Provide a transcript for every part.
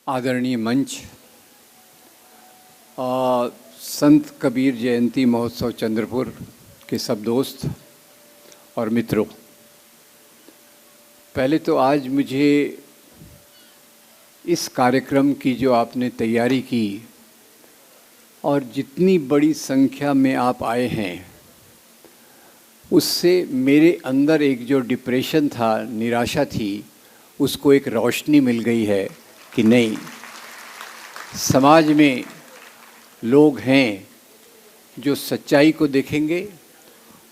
आदरणीय मंच, संत कबीर जयंती महोत्सव चंद्रपुर के सब दोस्त और मित्रों, पहले तो आज मुझे इस कार्यक्रम की जो आपने तैयारी की और जितनी बड़ी संख्या में आप आए हैं, उससे मेरे अंदर एक जो डिप्रेशन था, निराशा थी, उसको एक रोशनी मिल गई है कि नहीं, समाज में लोग हैं जो सच्चाई को देखेंगे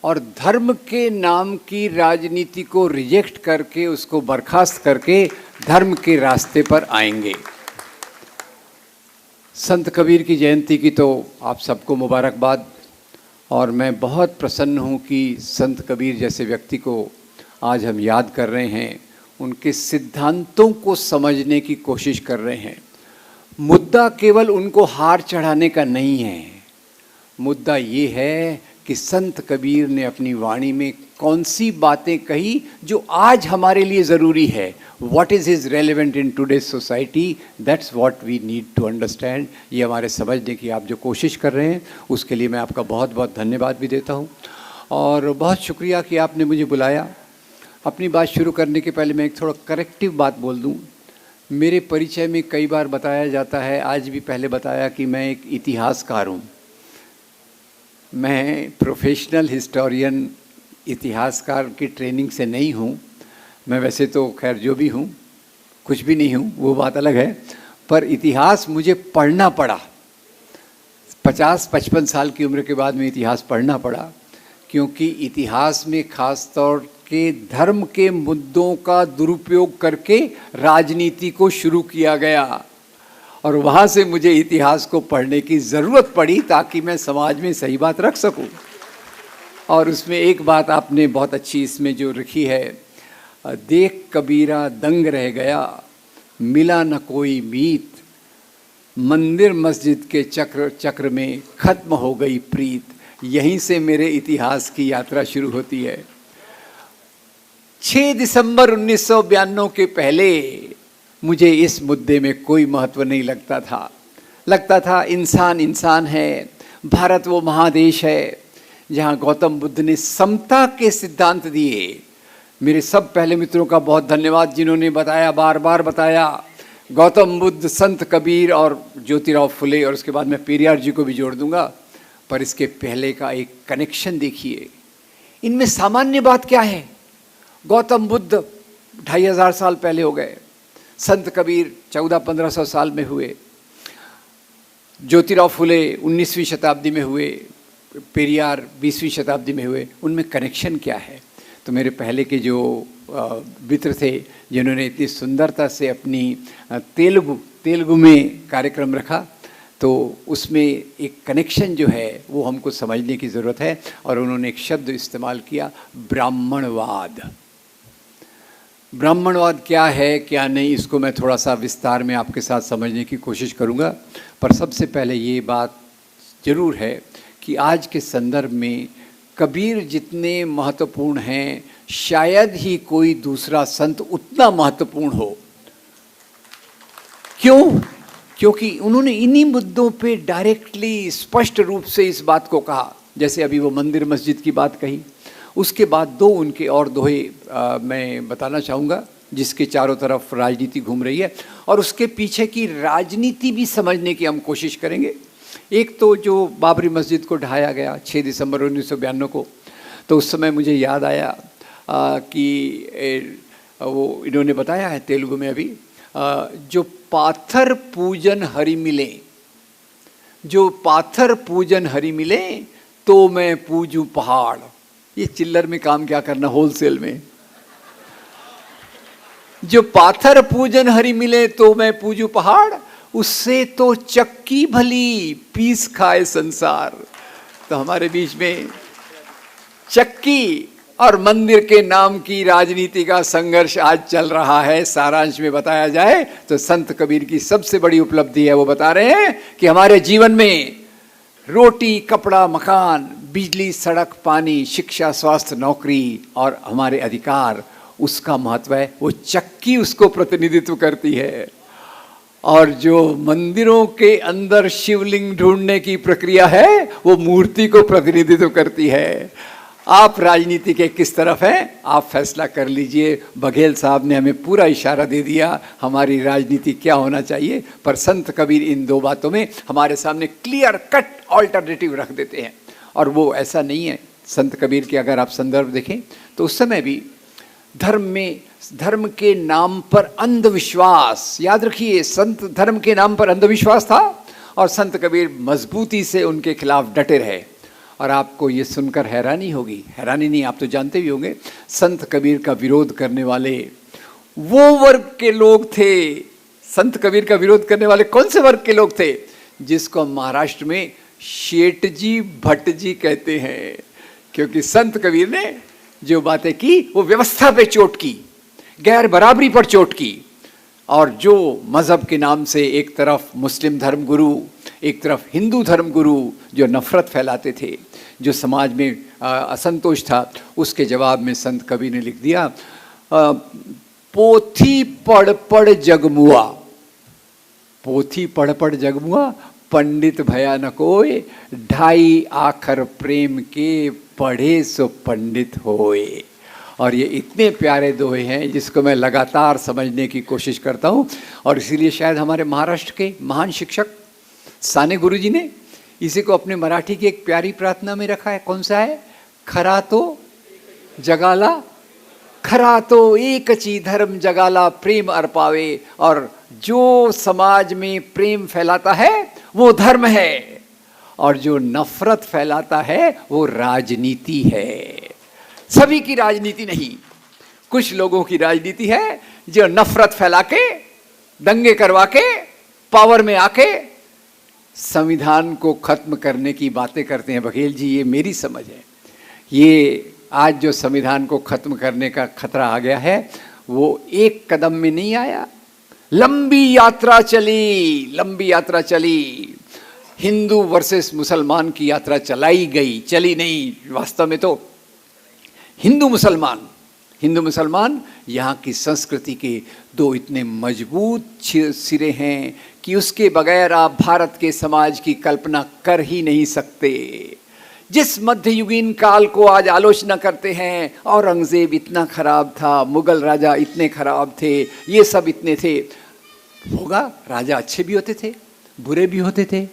और धर्म के नाम की राजनीति को रिजेक्ट करके, उसको बर्खास्त करके धर्म के रास्ते पर आएंगे। संत कबीर की जयंती की तो आप सबको मुबारकबाद। और मैं बहुत प्रसन्न हूँ कि संत कबीर जैसे व्यक्ति को आज हम याद कर रहे हैं, उनके सिद्धांतों को समझने की कोशिश कर रहे हैं। मुद्दा केवल उनको हार चढ़ाने का नहीं है, मुद्दा ये है कि संत कबीर ने अपनी वाणी में कौन सी बातें कही जो आज हमारे लिए ज़रूरी है। What is his relevant in today's society? That's what we need to understand। ये हमारे समझने की आप जो कोशिश कर रहे हैं, उसके लिए मैं आपका बहुत बहुत धन्यवाद भी देता हूँ और बहुत शुक्रिया कि आपने मुझे बुलाया। अपनी बात शुरू करने के पहले मैं एक थोड़ा करेक्टिव बात बोल दूँ। मेरे परिचय में कई बार बताया जाता है, आज भी पहले बताया कि मैं एक इतिहासकार हूँ। मैं प्रोफेशनल हिस्टोरियन, इतिहासकार की ट्रेनिंग से नहीं हूँ। मैं वैसे तो खैर जो भी हूँ, कुछ भी नहीं हूँ, वो बात अलग है, पर इतिहास मुझे पढ़ना पड़ा। 50-55 साल की उम्र के बाद में इतिहास पढ़ना पड़ा, क्योंकि इतिहास में ख़ास तौर के धर्म के मुद्दों का दुरुपयोग करके राजनीति को शुरू किया गया और वहाँ से मुझे इतिहास को पढ़ने की ज़रूरत पड़ी ताकि मैं समाज में सही बात रख सकूं। और उसमें एक बात आपने बहुत अच्छी इसमें जो रखी है, देख कबीरा दंग रह गया, मिला न कोई मीत, मंदिर मस्जिद के चक्र में ख़त्म हो गई प्रीत। यहीं से मेरे इतिहास की यात्रा शुरू होती है। 6 दिसंबर 1992 के पहले मुझे इस मुद्दे में कोई महत्व नहीं लगता था। लगता था इंसान इंसान है, भारत वो महादेश है जहाँ गौतम बुद्ध ने समता के सिद्धांत दिए। मेरे सब पहले मित्रों का बहुत धन्यवाद जिन्होंने बताया, बार बार बताया, गौतम बुद्ध, संत कबीर और ज्योतिराव फुले, और उसके बाद मैं पेरियार जी को भी जोड़ दूंगा। पर इसके पहले का एक कनेक्शन देखिए। इनमें सामान्य बात क्या है? गौतम बुद्ध 2500 साल पहले हो गए, संत कबीर 1400-1500 साल में हुए, ज्योतिराव फुले 19वीं शताब्दी में हुए, पेरियार 20वीं शताब्दी में हुए। उनमें कनेक्शन क्या है? तो मेरे पहले के जो मित्र थे जिन्होंने इतनी सुंदरता से अपनी तेलुगु में कार्यक्रम रखा, तो उसमें एक कनेक्शन जो है वो हमको समझने की ज़रूरत है। और उन्होंने एक शब्द इस्तेमाल किया, ब्राह्मणवाद। ब्राह्मणवाद क्या है क्या नहीं, इसको मैं थोड़ा सा विस्तार में आपके साथ समझने की कोशिश करूंगा। पर सबसे पहले ये बात ज़रूर है कि आज के संदर्भ में कबीर जितने महत्वपूर्ण हैं, शायद ही कोई दूसरा संत उतना महत्वपूर्ण हो। क्यों? क्योंकि उन्होंने इन्हीं मुद्दों पे डायरेक्टली, स्पष्ट रूप से इस बात को कहा। जैसे अभी वो मंदिर मस्जिद की बात कही, उसके बाद दो उनके और दोहे मैं बताना चाहूँगा जिसके चारों तरफ राजनीति घूम रही है और उसके पीछे की राजनीति भी समझने की हम कोशिश करेंगे। एक तो जो बाबरी मस्जिद को ढाया गया 6 दिसंबर 1992 को, तो उस समय मुझे याद आया कि वो इन्होंने बताया है तेलुगु में अभी, जो पाथर पूजन हरि मिले, जो पाथर पूजन हरि मिले तो मैं पूजूं पहाड़। ये चिल्लर में काम क्या करना, होलसेल में। जो पाथर पूजन हरि मिले तो मैं पूजूं पहाड़, उससे तो चक्की भली पीस खाए संसार। तो हमारे बीच में चक्की और मंदिर के नाम की राजनीति का संघर्ष आज चल रहा है। सारांश में बताया जाए तो संत कबीर की सबसे बड़ी उपलब्धि है, वो बता रहे हैं कि हमारे जीवन में रोटी, कपड़ा, मकान, बिजली, सड़क, पानी, शिक्षा, स्वास्थ्य, नौकरी और हमारे अधिकार, उसका महत्व है। वो चक्की उसको प्रतिनिधित्व करती है। और जो मंदिरों के अंदर शिवलिंग ढूंढने की प्रक्रिया है वो मूर्ति को प्रतिनिधित्व करती है। आप राजनीति के किस तरफ हैं, आप फैसला कर लीजिए। बघेल साहब ने हमें पूरा इशारा दे दिया हमारी राजनीति क्या होना चाहिए, पर संत कबीर इन दो बातों में हमारे सामने क्लियर कट ऑल्टरनेटिव रख देते हैं। और वो ऐसा नहीं है। संत कबीर के अगर आप संदर्भ देखें तो उस समय भी धर्म के नाम पर अंधविश्वास, याद रखिए, संत धर्म के नाम पर अंधविश्वास था और संत कबीर मजबूती से उनके खिलाफ डटे रहे। और आपको ये सुनकर हैरानी होगी, हैरानी नहीं, आप तो जानते भी होंगे, संत कबीर का विरोध करने वाले वो वर्ग के लोग थे। संत कबीर का विरोध करने वाले कौन से वर्ग के लोग थे? जिसको महाराष्ट्र में शेठ जी भट्ट जी कहते हैं। क्योंकि संत कबीर ने जो बातें की वो व्यवस्था पे चोट की, गैर बराबरी पर चोट की। और जो मजहब के नाम से एक तरफ मुस्लिम धर्म गुरु, एक तरफ हिंदू धर्म गुरु जो नफरत फैलाते थे, जो समाज में असंतोष था, उसके जवाब में संत कबीर ने लिख दिया, पोथी पढ़ पढ़ जगमुआ, पोथी पढ़ पढ़ जगमुआ, पंडित भया न कोय, ढाई आखर प्रेम के पढ़े सो पंडित होए। और ये इतने प्यारे दोहे हैं जिसको मैं लगातार समझने की कोशिश करता हूँ। और इसीलिए शायद हमारे महाराष्ट्र के महान शिक्षक साने गुरुजी ने इसी को अपने मराठी की एक प्यारी प्रार्थना में रखा है। कौन सा है? खरा तो जगाला, खरा तो एकची धर्म जगाला प्रेम अर्पावे। और जो समाज में प्रेम फैलाता है वो धर्म है, और जो नफरत फैलाता है वो राजनीति है। सभी की राजनीति नहीं, कुछ लोगों की राजनीति है जो नफरत फैला के, दंगे करवा के, पावर में आके संविधान को खत्म करने की बातें करते हैं। बघेल जी, ये मेरी समझ है, ये आज जो संविधान को खत्म करने का खतरा आ गया है वो एक कदम में नहीं आया, लंबी यात्रा चली, लंबी यात्रा चली। हिंदू वर्सेस मुसलमान की यात्रा चलाई गई, चली नहीं। वास्तव में तो हिंदू मुसलमान यहाँ की संस्कृति के दो इतने मजबूत सिरे हैं कि उसके बगैर आप भारत के समाज की कल्पना कर ही नहीं सकते। जिस मध्ययुगीन काल को आज आलोचना करते हैं, औरंगजेब इतना खराब था, मुगल राजा इतने खराब थे, ये सब इतने थे, होगा राजा अच्छे भी होते थे, बुरे भी होते थे।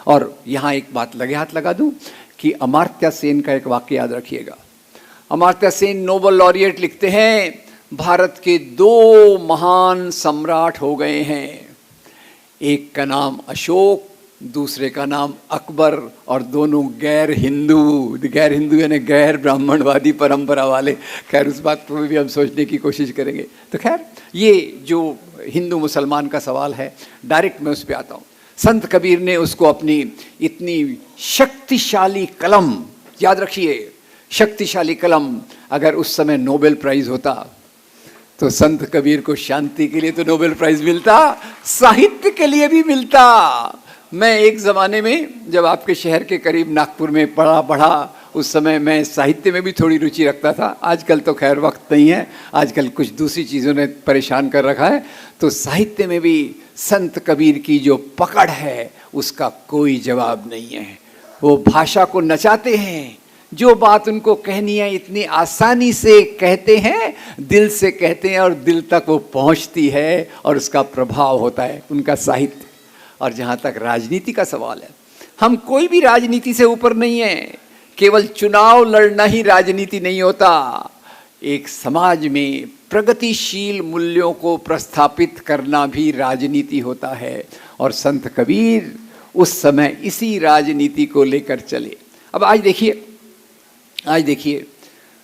और यहाँ एक बात लगे हाथ लगा दूं कि अमर्त्य सेन का एक वाक्य याद रखिएगा। अमर्त्य सेन नोबेल लॉरिएट लिखते हैं, भारत के दो महान सम्राट हो गए हैं, एक का नाम अशोक, दूसरे का नाम अकबर, और दोनों गैर हिंदू यानी गैर ब्राह्मणवादी परंपरा वाले। खैर उस बात पर भी हम सोचने की कोशिश करेंगे। तो खैर ये जो हिंदू मुसलमान का सवाल है, डायरेक्ट मैं उस पर आता हूँ। संत कबीर ने उसको अपनी इतनी शक्तिशाली कलम, याद रखिए शक्तिशाली कलम, अगर उस समय नोबेल प्राइज होता तो संत कबीर को शांति के लिए तो नोबेल प्राइज मिलता, साहित्य के लिए भी मिलता। मैं एक ज़माने में जब आपके शहर के करीब नागपुर में पढ़ा, उस समय मैं साहित्य में भी थोड़ी रुचि रखता था। आजकल तो खैर वक्त नहीं है, आजकल कुछ दूसरी चीज़ों ने परेशान कर रखा है। तो साहित्य में भी संत कबीर की जो पकड़ है उसका कोई जवाब नहीं है। वो भाषा को नचाते हैं, जो बात उनको कहनी है इतनी आसानी से कहते हैं, दिल से कहते हैं और दिल तक वो पहुंचती है और उसका प्रभाव होता है उनका साहित्य। और जहाँ तक राजनीति का सवाल है, हम कोई भी राजनीति से ऊपर नहीं है। केवल चुनाव लड़ना ही राजनीति नहीं होता। एक समाज में प्रगतिशील मूल्यों को प्रस्थापित करना भी राजनीति होता है। और संत कबीर उस समय इसी राजनीति को लेकर चले। अब आज देखिए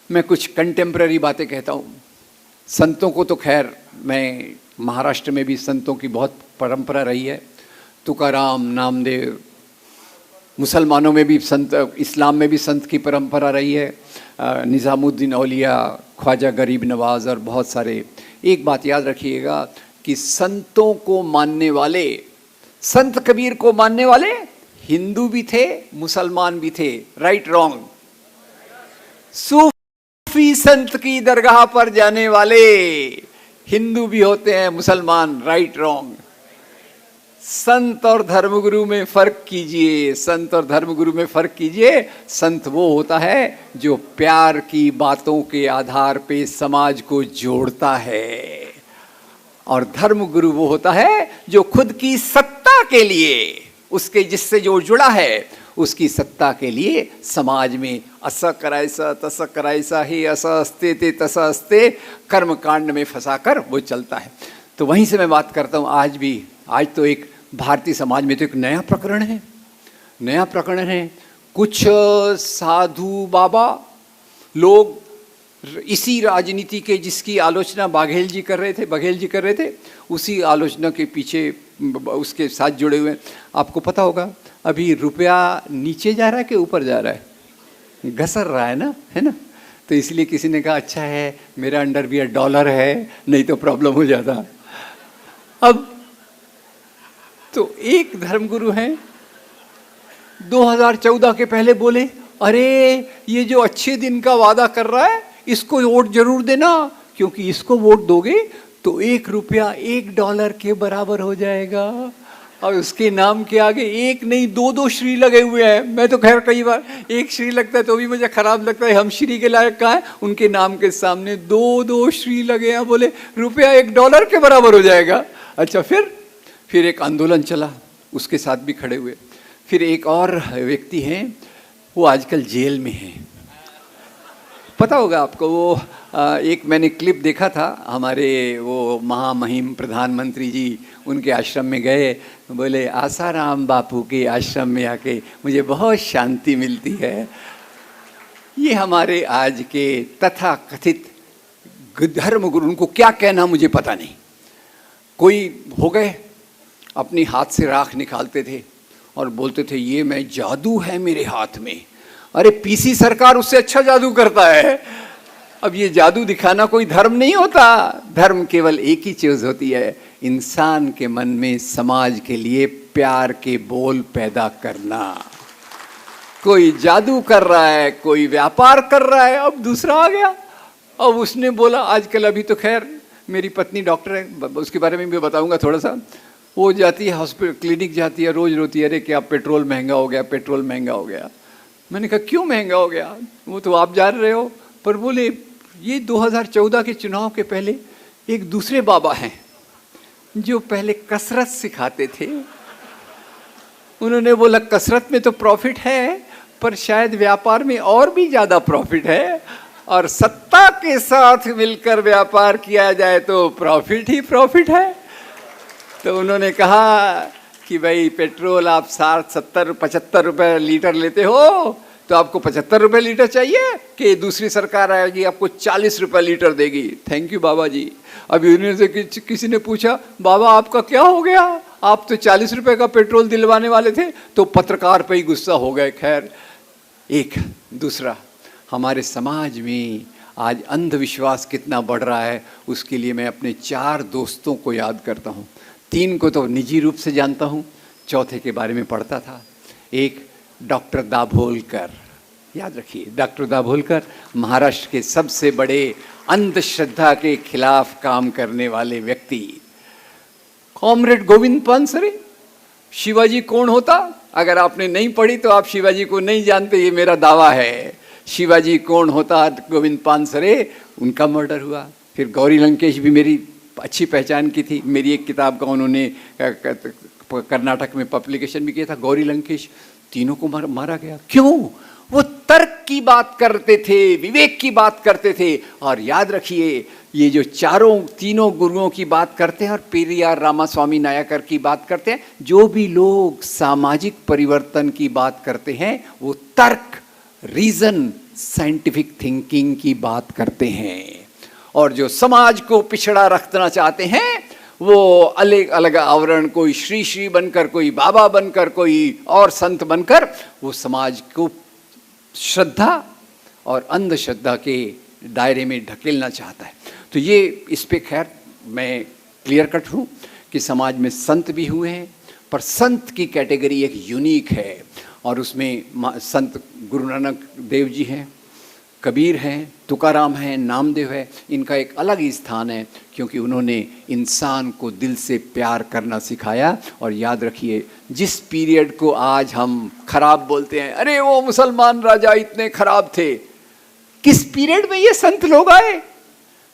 मैं कुछ कंटेम्प्ररी बातें कहता हूँ। संतों को तो खैर, मैं महाराष्ट्र में भी संतों की बहुत परंपरा रही है। तुकाराम, नामदेव, मुसलमानों में भी संत, इस्लाम में भी संत की परंपरा रही है। निज़ामुद्दीन औलिया, ख्वाजा गरीब नवाज और बहुत सारे। एक बात याद रखिएगा कि संतों को मानने वाले, संत कबीर को मानने वाले हिंदू भी थे, मुसलमान भी थे। Right wrong? सूफी संत की दरगाह पर जाने वाले हिंदू भी होते हैं, मुसलमान। Right wrong? संत और धर्मगुरु में फर्क कीजिए, संत और धर्मगुरु में फर्क कीजिए। संत वो होता है जो प्यार की बातों के आधार पे समाज को जोड़ता है, और धर्मगुरु वो होता है जो खुद की सत्ता के लिए, उसके जिससे जो जुड़ा है उसकी सत्ता के लिए समाज में अस करायसा तस करायसा ही अस अस्ते ते तस अस्ते कर्म कांड में फंसाकर वो चलता है। तो वहीं से मैं बात करता हूँ। आज भी, आज तो एक भारतीय समाज में तो एक नया प्रकरण है, नया प्रकरण है। कुछ साधु बाबा लोग इसी राजनीति के जिसकी आलोचना बघेल जी कर रहे थे, उसी आलोचना के पीछे उसके साथ जुड़े हुए हैं। आपको पता होगा अभी रुपया नीचे जा रहा है कि ऊपर जा रहा है? घसर रहा है ना, है ना। तो इसलिए किसी ने कहा अच्छा है मेरा अंडरवियर डॉलर है, नहीं तो प्रॉब्लम हो जाता। अब तो एक धर्मगुरु हैं 2014 के पहले बोले, अरे ये जो अच्छे दिन का वादा कर रहा है इसको वोट जरूर देना, क्योंकि इसको वोट दोगे तो ₹1 $1 के बराबर हो जाएगा। और उसके नाम के आगे एक नहीं दो श्री लगे हुए हैं। मैं तो खैर कई बार एक श्री लगता है तो भी मुझे खराब लगता है, हम श्री के लायक कहाँ है, उनके नाम के सामने दो श्री लगे हैं। बोले ₹1 के बराबर हो जाएगा। अच्छा, फिर एक आंदोलन चला, उसके साथ भी खड़े हुए। फिर एक और व्यक्ति हैं, वो आजकल जेल में हैं, पता होगा आपको। वो एक मैंने क्लिप देखा था, हमारे वो महामहिम प्रधानमंत्री जी उनके आश्रम में गए, बोले आसाराम बापू के आश्रम में आके मुझे बहुत शांति मिलती है। ये हमारे आज के तथा कथित धर्मगुरु, उनको क्या कहना मुझे पता नहीं, कोई हो गए अपनी हाथ से राख निकालते थे और बोलते थे ये मैं जादू है मेरे हाथ में। अरे पीसी सरकार उससे अच्छा जादू करता है। अब ये जादू दिखाना कोई धर्म नहीं होता। धर्म केवल एक ही चीज होती है, इंसान के मन में समाज के लिए प्यार के बोल पैदा करना। कोई जादू कर रहा है, कोई व्यापार कर रहा है। अब दूसरा आ गया, अब उसने बोला, आजकल अभी तो खैर मेरी पत्नी डॉक्टर है, उसके बारे में भी बताऊंगा थोड़ा सा। वो जाती है हॉस्पिटल, क्लिनिक जाती है, रोज रोती है, अरे क्या पेट्रोल महंगा हो गया, पेट्रोल महंगा हो गया। मैंने कहा क्यों महंगा हो गया? वो तो आप जान रहे हो। पर बोले ये 2014 के चुनाव के पहले एक दूसरे बाबा हैं जो पहले कसरत सिखाते थे। उन्होंने बोला कसरत में तो प्रॉफिट है, पर शायद व्यापार में और भी ज़्यादा प्रॉफिट है, और सत्ता के साथ मिलकर व्यापार किया जाए तो प्रॉफिट ही प्रॉफिट है। तो उन्होंने कहा कि भाई पेट्रोल आप 60-70-75 रुपए लीटर लेते हो, तो आपको 75 रुपए लीटर चाहिए कि दूसरी सरकार आएगी आपको 40 रुपए लीटर देगी। थैंक यू बाबा जी। अभी उन्होंने से किसी ने पूछा, बाबा आपका क्या हो गया, आप तो 40 रुपए का पेट्रोल दिलवाने वाले थे। तो पत्रकार पे ही गुस्सा हो गए। खैर, एक दूसरा, हमारे समाज में आज अंधविश्वास कितना बढ़ रहा है, उसके लिए मैं अपने 4 दोस्तों को याद करता हूँ। 3 को तो निजी रूप से जानता हूँ, चौथे के बारे में पढ़ता था। एक डॉक्टर दाभोलकर, याद रखिए, डॉक्टर दाभोलकर महाराष्ट्र के सबसे बड़े अंधश्रद्धा के खिलाफ काम करने वाले व्यक्ति। कॉमरेड गोविंद पानसरे, शिवाजी कौन होता? अगर आपने नहीं पढ़ी तो आप शिवाजी को नहीं जानते, ये मेरा दावा है। शिवाजी कौन होता? गोविंद पानसरे, उनका मर्डर हुआ। फिर गौरी लंकेश भी मेरी अच्छी पहचान की थी, मेरी एक किताब का उन्होंने कर्नाटक में पब्लिकेशन भी किया था, गौरी लंकेश। तीनों को मारा गया। क्यों? वो तर्क की बात करते थे, विवेक की बात करते थे। और याद रखिए, ये जो तीनों गुरुओं की बात करते हैं और पेरियार रामास्वामी नायकर की बात करते हैं, जो भी लोग सामाजिक परिवर्तन की बात करते हैं वो तर्क, रीजन, साइंटिफिक थिंकिंग की बात करते हैं। और जो समाज को पिछड़ा रखना चाहते हैं वो अलग अलग आवरण, कोई श्री बनकर, कोई बाबा बनकर, कोई और संत बनकर, वो समाज को श्रद्धा और अंधश्रद्धा के दायरे में ढकेलना चाहता है। तो ये इस पे खैर मैं क्लियर कट हूँ कि समाज में संत भी हुए हैं, पर संत की कैटेगरी एक यूनिक है, और उसमें संत गुरु नानक देव जी हैं, कबीर हैं, तुकाराम हैं, नामदेव है, इनका एक अलग ही स्थान है, क्योंकि उन्होंने इंसान को दिल से प्यार करना सिखाया। और याद रखिए, जिस पीरियड को आज हम खराब बोलते हैं, अरे वो मुसलमान राजा इतने खराब थे, किस पीरियड में ये संत लोग आए?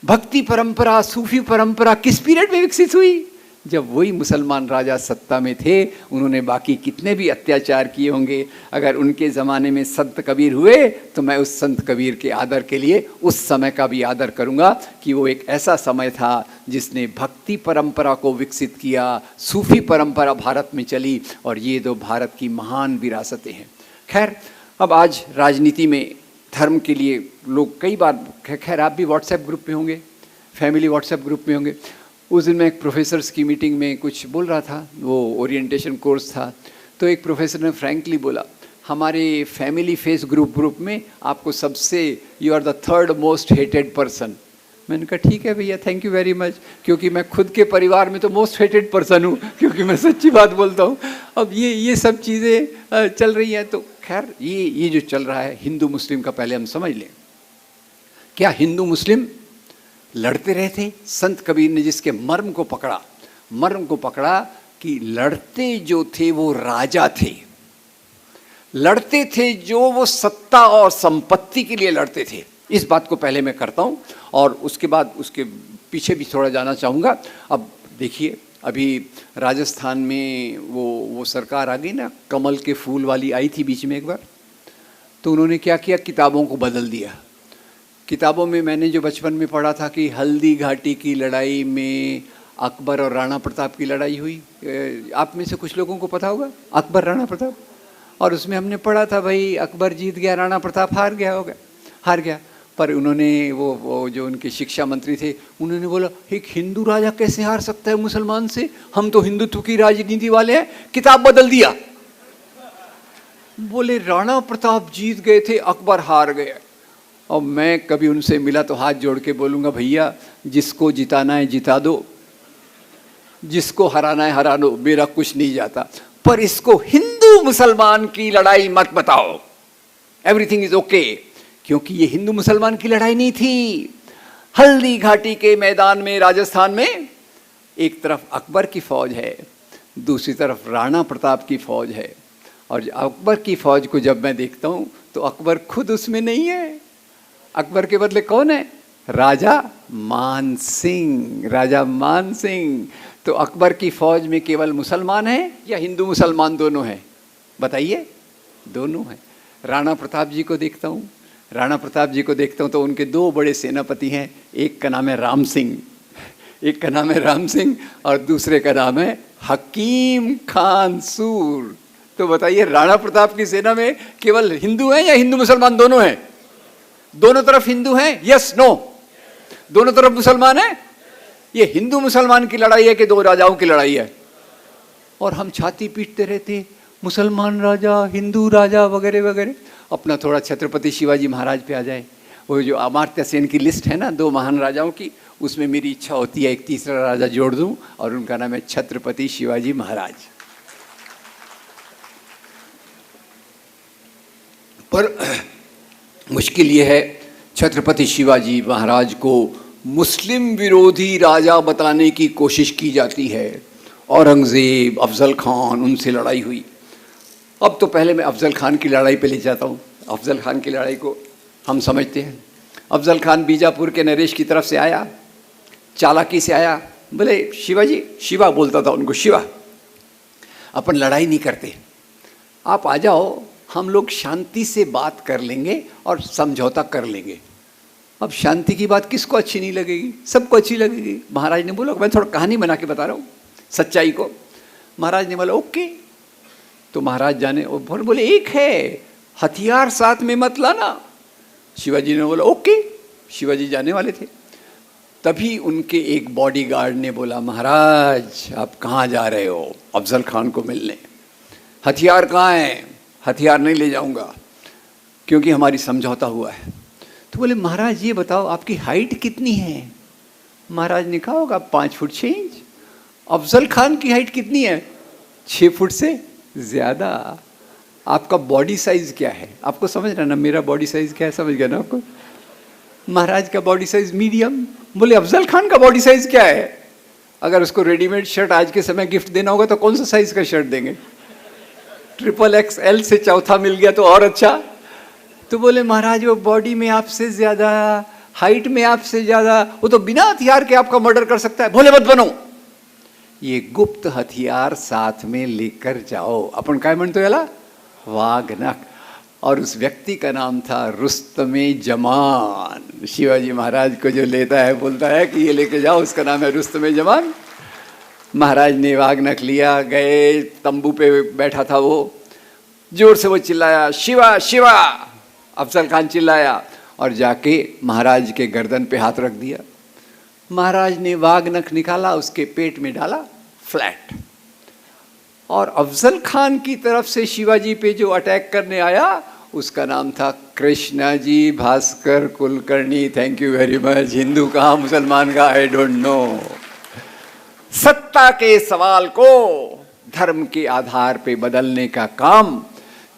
भक्ति परंपरा, सूफी परंपरा किस पीरियड में विकसित हुई? जब वही मुसलमान राजा सत्ता में थे। उन्होंने बाकी कितने भी अत्याचार किए होंगे, अगर उनके ज़माने में संत कबीर हुए तो मैं उस संत कबीर के आदर के लिए उस समय का भी आदर करूंगा कि वो एक ऐसा समय था जिसने भक्ति परंपरा को विकसित किया, सूफी परंपरा भारत में चली, और ये दो भारत की महान विरासतें हैं। खैर, अब आज राजनीति में धर्म के लिए लोग कई बार, खैर आप भी व्हाट्सएप ग्रुप में होंगे, फैमिली व्हाट्सएप ग्रुप में होंगे। उस दिन मैं एक प्रोफेसर्स की मीटिंग में कुछ बोल रहा था, वो ओरिएंटेशन कोर्स था, तो एक प्रोफेसर ने फ्रैंकली बोला, हमारे फैमिली फेस ग्रुप में आपको सबसे, you are the third most hated person. मैंने कहा ठीक है भैया, थैंक यू वेरी मच, क्योंकि मैं खुद के परिवार में तो मोस्ट हेटेड पर्सन हूँ, क्योंकि मैं सच्ची बात बोलता हूँ। अब ये सब चीज़ें चल रही हैं, तो खैर ये जो चल रहा है हिंदू मुस्लिम का, पहले हम समझ लें, क्या हिंदू मुस्लिम लड़ते रहे थे? संत कबीर ने जिसके मर्म को पकड़ा कि लड़ते जो थे वो राजा थे, लड़ते थे जो वो सत्ता और संपत्ति के लिए लड़ते थे। इस बात को पहले मैं करता हूँ और उसके बाद उसके पीछे भी थोड़ा जाना चाहूँगा। अब देखिए, अभी राजस्थान में वो सरकार आ गई ना, कमल के फूल वाली आई थी बीच में एक बार, तो उन्होंने क्या किया, किताबों को बदल दिया। किताबों में मैंने जो बचपन में पढ़ा था कि हल्दी घाटी की लड़ाई में अकबर और राणा प्रताप की लड़ाई हुई, आप में से कुछ लोगों को पता होगा, अकबर राणा प्रताप, और उसमें हमने पढ़ा था भाई अकबर जीत गया, राणा प्रताप हार गया। पर उन्होंने वो जो उनके शिक्षा मंत्री थे, उन्होंने बोला एक हिंदू राजा कैसे हार सकता है मुसलमान से, हम तो हिंदुत्व की राजनीति वाले हैं, किताब बदल दिया। बोले राणा प्रताप जीत गए थे, अकबर हार गए। और मैं कभी उनसे मिला तो हाथ जोड़ के बोलूँगा, भैया जिसको जिताना है जिता दो, जिसको हराना है हरा दो, मेरा कुछ नहीं जाता, पर इसको हिंदू मुसलमान की लड़ाई मत बताओ, एवरीथिंग इज ओके। क्योंकि ये हिंदू मुसलमान की लड़ाई नहीं थी। हल्दी घाटी के मैदान में राजस्थान में एक तरफ अकबर की फौज है, दूसरी तरफ राणा प्रताप की फौज है, और अकबर की फौज को जब मैं देखता हूँ तो अकबर खुद उसमें नहीं है। अकबर के बदले कौन है? राजा मान सिंह। तो अकबर की फौज में केवल मुसलमान है या हिंदू मुसलमान दोनों हैं? बताइए, दोनों हैं। राणा प्रताप जी को देखता हूँ तो उनके दो बड़े सेनापति हैं, एक का नाम है राम सिंह और दूसरे का नाम है हकीम खान सूर। तो बताइए, राणा प्रताप की सेना में केवल हिंदू हैं या हिंदू मुसलमान दोनों हैं? दोनों तरफ हिंदू हैं, यस नो? दोनों तरफ मुसलमान है? ये हिंदू मुसलमान की लड़ाई है कि दो राजाओं की लड़ाई है? और हम छाती पीटते रहते, मुसलमान राजा, हिंदू राजा वगैरह वगैरह। अपना थोड़ा छत्रपति शिवाजी महाराज पे आ जाए। वो जो अमार्त्य सेन की लिस्ट है ना 2 महान राजाओं की, उसमें मेरी इच्छा होती है एक तीसरा राजा जोड़ दूं, और उनका नाम है छत्रपति शिवाजी महाराज। पर मुश्किल ये है, छत्रपति शिवाजी महाराज को मुस्लिम विरोधी राजा बताने की कोशिश की जाती है। औरंगज़ेब, अफजल खान, उनसे लड़ाई हुई। अब तो पहले मैं अफजल खान की लड़ाई पे ले जाता हूँ। अफजल खान की लड़ाई को हम समझते हैं। अफजल खान बीजापुर के नरेश की तरफ से आया, चालाकी से आया। बोले शिवाजी, शिवा बोलता था उनको, शिवा अपन लड़ाई नहीं करते, आप आ जाओ, हम लोग शांति से बात कर लेंगे और समझौता कर लेंगे। अब शांति की बात किसको अच्छी नहीं लगेगी? सबको अच्छी लगेगी। महाराज ने बोला, मैं थोड़ा कहानी बना के बता रहा हूँ सच्चाई को। महाराज ने बोला ओके। तो महाराज जाने और बोले एक है, हथियार साथ में मत लाना। शिवाजी ने बोला ओके। शिवाजी जाने वाले थे, तभी उनके एक बॉडीगार्ड ने बोला, महाराज आप कहाँ जा रहे हो? अफजल खान को मिलने। हथियार कहाँ हैं? हथियार नहीं ले जाऊंगा क्योंकि हमारी समझौता हुआ है। तो बोले महाराज ये बताओ आपकी हाइट कितनी है? महाराज ने कहा होगा 5 फुट 6 इंच। अफजल खान की हाइट कितनी है? 6 फुट से ज़्यादा। आपका बॉडी साइज क्या है? आपको समझ रहा ना मेरा बॉडी साइज क्या है? समझ गया ना आपको? महाराज का बॉडी साइज मीडियम। बोले अफजल खान का बॉडी साइज क्या है? अगर उसको रेडीमेड शर्ट आज के समय गिफ्ट देना होगा तो कौन सा साइज का शर्ट देंगे? XXL से चौथा मिल गया तो और अच्छा। तो बोले महाराज वो बॉडी में आपसे ज्यादा, हाइट में आपसे ज्यादा, वो तो बिना हथियार के आपका मर्डर कर सकता है। भोले मत बनो, ये गुप्त हथियार साथ में लेकर जाओ। अपन काय म्हणतो याला? वाघनख। और उस व्यक्ति का नाम था रुस्तमे जमान। शिवाजी महाराज को जो लेता है बोलता है कि ये लेके जाओ, उसका नाम है रुस्तमे जमान। महाराज ने वाघनख लिया, गए, तंबू पे बैठा था वो, जोर से वो चिल्लाया शिवा शिवा। अफजल खान चिल्लाया और जाके महाराज के गर्दन पे हाथ रख दिया। महाराज ने वाघनख निकाला, उसके पेट में डाला, फ्लैट। और अफजल खान की तरफ से शिवाजी पे जो अटैक करने आया उसका नाम था Krishnaji Bhaskar Kulkarni. Thank you very much. Hindu कहाँ मुसलमान का, आई डोंट नो। सत्ता के सवाल को धर्म के आधार पे बदलने का काम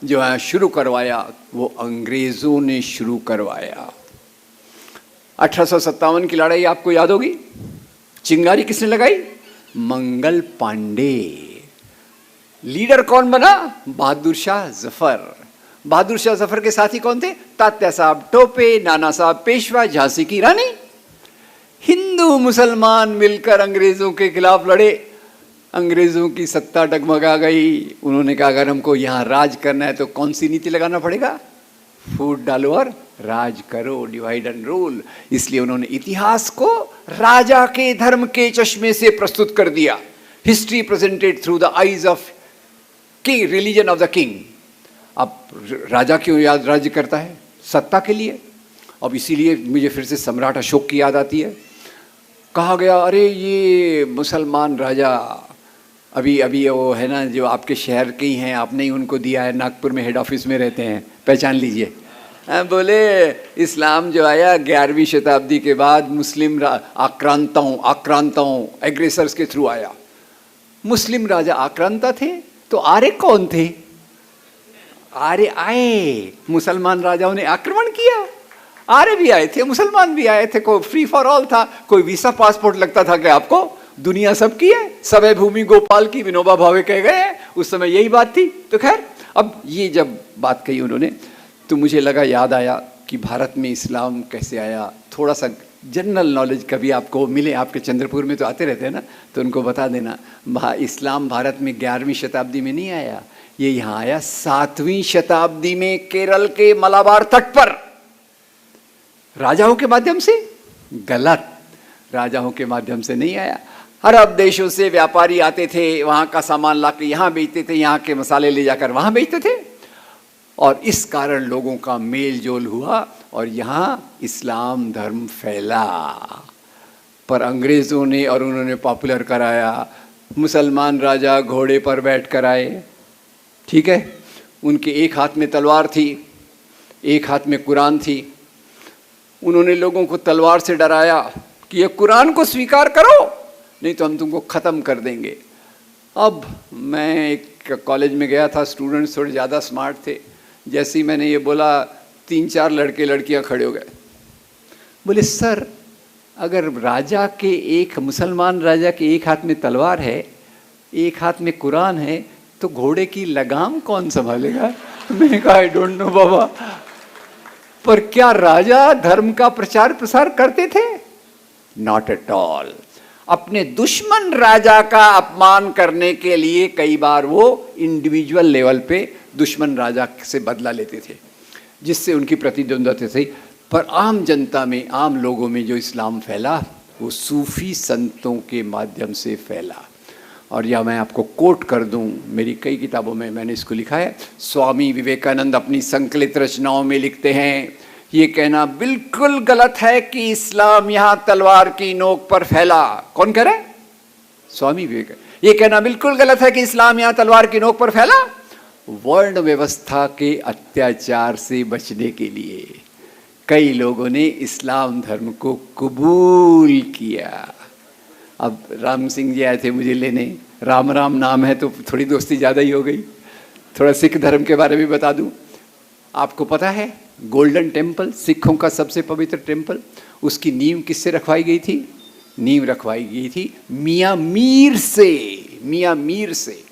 जो है शुरू करवाया वो अंग्रेजों ने शुरू करवाया। 1857 की लड़ाई आपको याद होगी। चिंगारी किसने लगाई? मंगल पांडे। लीडर कौन बना? बहादुर शाह जफर। बहादुर शाह जफर के साथी कौन थे? तात्या साहब टोपे, नाना साहब पेशवा, झांसी की रानी। हिंदू मुसलमान मिलकर अंग्रेजों के खिलाफ लड़े। अंग्रेजों की सत्ता डगमगा गई। उन्होंने कहा अगर हमको यहाँ राज करना है तो कौन सी नीति लगाना पड़ेगा? फूट डालो और राज करो, डिवाइड एंड रूल। इसलिए उन्होंने इतिहास को राजा के धर्म के चश्मे से प्रस्तुत कर दिया। History presented through the eyes of king, religion of the king. अब राजा क्यों याद राज्य करता है? सत्ता के लिए। अब इसीलिए मुझे फिर से सम्राट अशोक की याद आती है। कहा गया अरे ये मुसलमान राजा, अभी वो है ना जो आपके शहर के ही हैं, आपने ही उनको दिया है, नागपुर में हेड ऑफिस में रहते हैं, पहचान लीजिए। बोले इस्लाम जो आया 11वीं शताब्दी के बाद मुस्लिम आक्रांताओं एग्रेसर्स के थ्रू आया। मुस्लिम राजा आक्रांता थे तो आर्य कौन थे? आर्य आए, मुसलमान राजाओं ने आक्रमण किया। आर्य भी आए थे, मुसलमान भी आए थे, कोई फ्री फॉर ऑल था। कोई वीसा पासपोर्ट लगता था कि आपको? दुनिया सबकी है, सबे भूमि गोपाल की, विनोबा भावे कह गए। उस समय यही बात थी। तो खैर अब ये जब बात कही उन्होंने तो मुझे लगा, याद आया कि भारत में इस्लाम कैसे आया। थोड़ा सा जनरल नॉलेज कभी आपको मिले, आपके चंद्रपुर में तो आते रहते हैं ना, तो उनको बता देना। इस्लाम भारत में 11वीं शताब्दी में नहीं आया, ये यहाँ आया 7वीं शताब्दी में केरल के मलाबार तट पर राजाओं के माध्यम से। गलत, राजाओं के माध्यम से नहीं आया। अरब देशों से व्यापारी आते थे, वहाँ का सामान लाके यहाँ बेचते थे, यहाँ के मसाले ले जाकर वहाँ बेचते थे, और इस कारण लोगों का मेल जोल हुआ और यहाँ इस्लाम धर्म फैला। पर अंग्रेज़ों ने और उन्होंने पॉपुलर कराया। मुसलमान राजा घोड़े पर बैठ कर आए, ठीक है, उनके एक हाथ में तलवार थी, एक हाथ में कुरान थी। उन्होंने लोगों को तलवार से डराया कि ये कुरान को स्वीकार करो नहीं तो हम तुमको ख़त्म कर देंगे। अब मैं एक कॉलेज में गया था, स्टूडेंट्स थोड़े ज़्यादा स्मार्ट थे। जैसे ही मैंने ये बोला 3-4 लड़के लड़कियां खड़े हो गए। बोले सर अगर राजा के एक मुसलमान राजा के एक हाथ में तलवार है, एक हाथ में कुरान है, तो घोड़े की लगाम कौन संभालेगा? मैंने कहा आई डोंट नो बाबा। पर क्या राजा धर्म का प्रचार प्रसार करते थे? Not at all. अपने दुश्मन राजा का अपमान करने के लिए कई बार वो इंडिविजुअल लेवल पे दुश्मन राजा से बदला लेते थे, जिससे उनकी प्रतिद्वंद्विता थी। पर आम जनता में, आम लोगों में जो इस्लाम फैला वो सूफी संतों के माध्यम से फैला। और या मैं आपको कोट कर दूं, मेरी कई किताबों में मैंने इसको लिखा है। स्वामी विवेकानंद अपनी संकलित रचनाओं में लिखते हैं, ये कहना बिल्कुल गलत है कि इस्लाम यहाँ तलवार की नोक पर फैला। कौन कह रहा है? स्वामी विवेकानंद। ये कहना बिल्कुल गलत है कि इस्लाम यहाँ तलवार की नोक पर फैला। वर्ण व्यवस्था के अत्याचार से बचने के लिए कई लोगों ने इस्लाम धर्म को कबूल किया। अब राम सिंह जी आए थे मुझे लेने, राम राम नाम है तो थोड़ी दोस्ती ज़्यादा ही हो गई। थोड़ा सिख धर्म के बारे में बता दूं। आपको पता है गोल्डन टेम्पल, सिखों का सबसे पवित्र टेम्पल, उसकी नींव किससे रखवाई गई थी? नींव रखवाई गई थी मियाँ मीर से, मियाँ मीर से।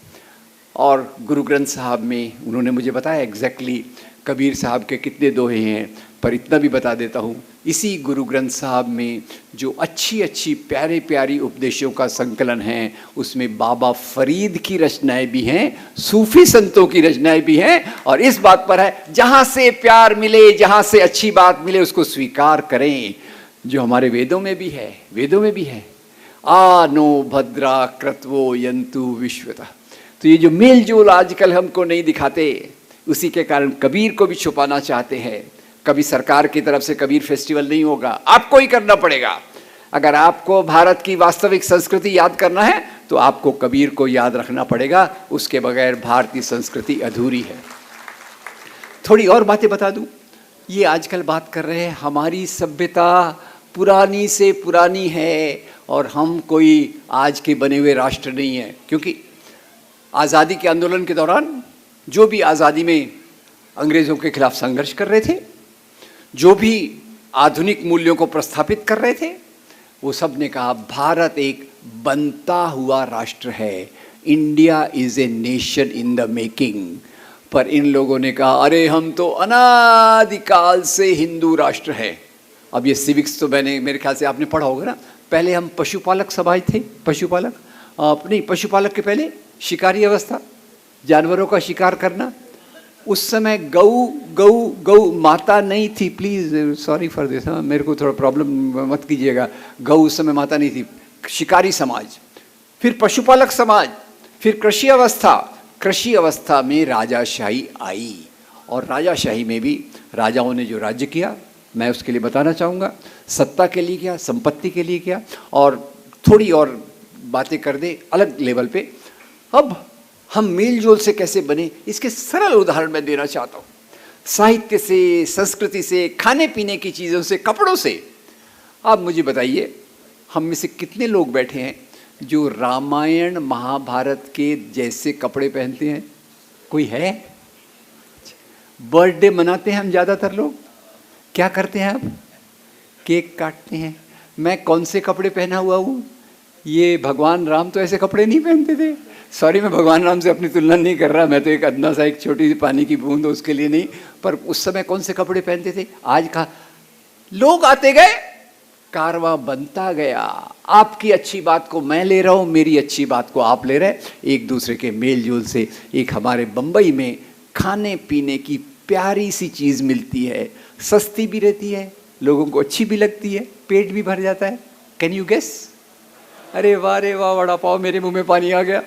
और गुरु ग्रंथ साहब में उन्होंने मुझे बताया एग्जैक्टली कबीर साहब के कितने दोहे हैं, पर इतना भी बता देता हूँ, इसी गुरु ग्रंथ साहब में जो अच्छी अच्छी प्यारे प्यारी उपदेशों का संकलन है, उसमें बाबा फरीद की रचनाएं भी हैं, सूफी संतों की रचनाएं भी हैं। और इस बात पर है, जहाँ से प्यार मिले, जहाँ से अच्छी बात मिले, उसको स्वीकार करें, जो हमारे वेदों में भी है, वेदों में भी है। आ नो भद्रा क्रतवो यंतु विश्वतः। तो ये जो मेल जोल आजकल हमको नहीं दिखाते, उसी के कारण कबीर को भी छुपाना चाहते हैं। कभी सरकार की तरफ से कबीर फेस्टिवल नहीं होगा, आपको ही करना पड़ेगा। अगर आपको भारत की वास्तविक संस्कृति याद करना है तो आपको कबीर को याद रखना पड़ेगा, उसके बगैर भारतीय संस्कृति अधूरी है। थोड़ी और बातें बता दूं, ये आजकल बात कर रहे हैं हमारी सभ्यता पुरानी से पुरानी है और हम कोई आज के बने हुए राष्ट्र नहीं है। क्योंकि आज़ादी के आंदोलन के दौरान जो भी आज़ादी में अंग्रेज़ों के खिलाफ संघर्ष कर रहे थे, जो भी आधुनिक मूल्यों को प्रस्थापित कर रहे थे, वो सब ने कहा भारत एक बनता हुआ राष्ट्र है, India is a nation in the making. पर इन लोगों ने कहा अरे हम तो अनादिकाल से हिंदू राष्ट्र हैं। अब ये सिविक्स तो मेरे ख्याल से आपने पढ़ा होगा ना, पहले हम पशुपालक समाज थे, पशुपालक नहीं, पशुपालक के पहले शिकारी अवस्था, जानवरों का शिकार करना। उस समय गऊ माता नहीं थी, प्लीज़ सॉरी फॉर दिस, मेरे को थोड़ा प्रॉब्लम मत कीजिएगा। गऊ उस समय माता नहीं थी, शिकारी समाज, फिर पशुपालक समाज, फिर कृषि अवस्था। कृषि अवस्था में राजाशाही आई और राजाशाही में भी राजाओं ने जो राज्य किया, मैं उसके लिए बताना चाहूँगा, सत्ता के लिए किया, संपत्ति के लिए किया। और थोड़ी और बातें कर दे अलग लेवल पे। अब हम मेल जोल से कैसे बने, इसके सरल उदाहरण मैं देना चाहता हूँ। साहित्य से, संस्कृति से, खाने पीने की चीज़ों से, कपड़ों से। आप मुझे बताइए, हम में से कितने लोग बैठे हैं जो रामायण महाभारत के जैसे कपड़े पहनते हैं? कोई है? बर्थडे मनाते हैं हम ज़्यादातर लोग, क्या करते हैं? आप केक काटते हैं। मैं कौन से कपड़े पहना हुआ हूँ? ये भगवान राम तो ऐसे कपड़े नहीं पहनते थे। सॉरी, मैं भगवान राम से अपनी तुलना नहीं कर रहा, मैं तो एक अदना सा एक छोटी सी पानी की बूंद हो, उसके लिए नहीं। पर उस समय कौन से कपड़े पहनते थे? आज का लोग आते गए, कारवां बनता गया। आपकी अच्छी बात को मैं ले रहा हूँ, मेरी अच्छी बात को आप ले रहे हैं, एक दूसरे के मेल जोल से। एक हमारे बम्बई में खाने पीने की प्यारी सी चीज़ मिलती है, सस्ती भी रहती है, लोगों को अच्छी भी लगती है, पेट भी भर जाता है। Can you guess? अरे वाह रे वाह, वड़ा पाव, मेरे मुंह में पानी आ गया।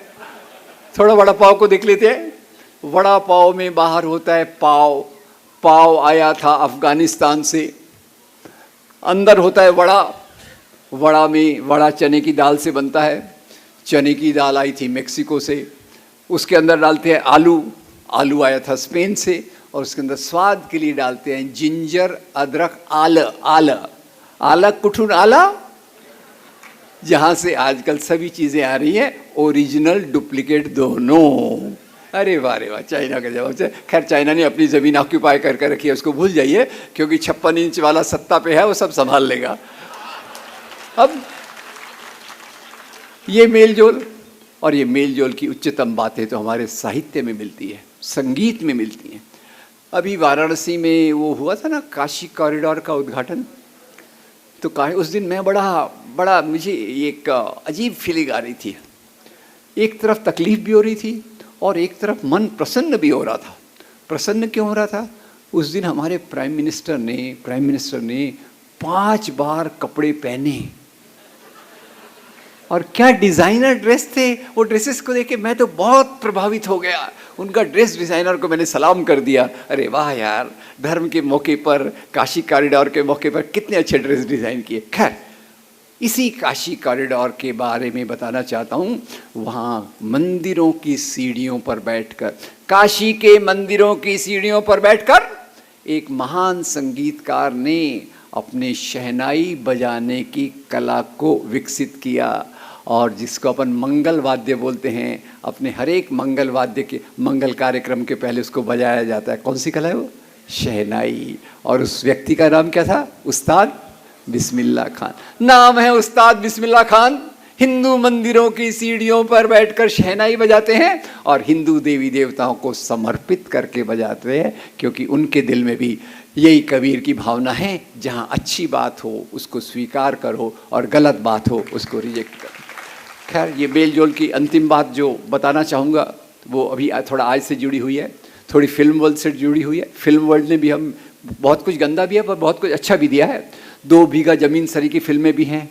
थोड़ा वड़ा पाव को देख लेते हैं। वड़ा पाव में बाहर होता है पाव, पाव आया था अफगानिस्तान से। अंदर होता है वड़ा, वड़ा में वड़ा चने की दाल से बनता है, चने की दाल आई थी मेक्सिको से। उसके अंदर डालते हैं आलू, आलू आया था स्पेन से। और उसके अंदर स्वाद के लिए डालते हैं जिंजर, अदरक, आला कुठुन आला, जहाँ से आजकल सभी चीज़ें आ रही हैं, ओरिजिनल डुप्लीकेट दोनों। अरे वाह रे वाह, चाइना का जवाब से। खैर, चाइना ने अपनी ज़मीन ऑक्यूपाई करके रखी है, उसको भूल जाइए, क्योंकि 56 इंच वाला सत्ता पे है, वो सब संभाल लेगा। अब ये मेलजोल, और ये मेलजोल की उच्चतम बातें तो हमारे साहित्य में मिलती है, संगीत में मिलती हैं। अभी वाराणसी में वो हुआ था ना, काशी कॉरिडोर का उद्घाटन। तो उस दिन मैं बड़ा मुझे एक अजीब फीलिंग आ रही थी। एक तरफ तकलीफ़ भी हो रही थी और एक तरफ मन प्रसन्न भी हो रहा था। प्रसन्न क्यों हो रहा था? उस दिन हमारे प्राइम मिनिस्टर ने 5 बार कपड़े पहने, और क्या डिज़ाइनर ड्रेस थे। वो ड्रेसेस को देख के मैं तो बहुत प्रभावित हो गया। उनका ड्रेस डिज़ाइनर को मैंने सलाम कर दिया। अरे वाह यार, धर्म के मौके पर, काशी कॉरिडोर के मौके पर कितने अच्छे ड्रेस डिज़ाइन किए। खैर, इसी काशी कॉरिडोर के बारे में बताना चाहता हूँ। वहाँ मंदिरों की सीढ़ियों पर बैठकर, काशी के मंदिरों की सीढ़ियों पर बैठकर एक महान संगीतकार ने अपने शहनाई बजाने की कला को विकसित किया। और जिसको अपन मंगल वाद्य बोलते हैं, अपने हर एक मंगल वाद्य के मंगल कार्यक्रम के पहले उसको बजाया जाता है। कौन सी कला है वो? शहनाई। और उस व्यक्ति का नाम क्या था? उस्ताद बिस्मिल्लाह खान। नाम है उस्ताद बिस्मिल्लाह खान। हिंदू मंदिरों की सीढ़ियों पर बैठकर शहनाई बजाते हैं और हिंदू देवी देवताओं को समर्पित करके बजाते हैं, क्योंकि उनके दिल में भी यही कबीर की भावना है, जहाँ अच्छी बात हो उसको स्वीकार करो और गलत बात हो उसको रिजेक्ट करो। खैर, ये मेल जोल की अंतिम बात जो बताना चाहूँगा वो अभी थोड़ा आज से जुड़ी हुई है, थोड़ी फिल्म वर्ल्ड से जुड़ी हुई है। फिल्म वर्ल्ड ने भी हम बहुत कुछ गंदा भी है पर बहुत कुछ अच्छा भी दिया है। 2 बीघा ज़मीन सरी की फिल्में भी हैं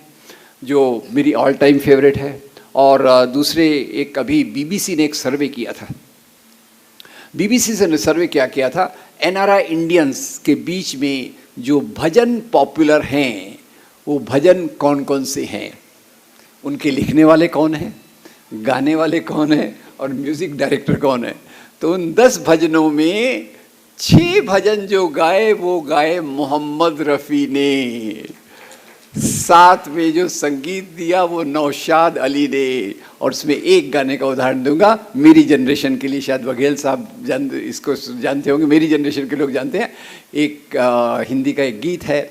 जो मेरी ऑल टाइम फेवरेट है। और दूसरे एक अभी बीबीसी ने एक सर्वे किया था। बीबीसी से ने सर्वे क्या किया था, एनआरआई इंडियंस के बीच में जो भजन पॉपुलर हैं वो भजन कौन कौन से हैं, उनके लिखने वाले कौन हैं, गाने वाले कौन हैं और म्यूज़िक डायरेक्टर कौन है। तो उन 10 भजनों में 6 भजन जो गाए वो गाए मोहम्मद रफ़ी ने। 7 में जो संगीत दिया वो नौशाद अली ने। और उसमें एक गाने का उदाहरण दूंगा, मेरी जनरेशन के लिए, शायद बघेल साहब इसको जानते होंगे, मेरी जनरेशन के लोग जानते हैं। एक हिंदी का एक गीत है,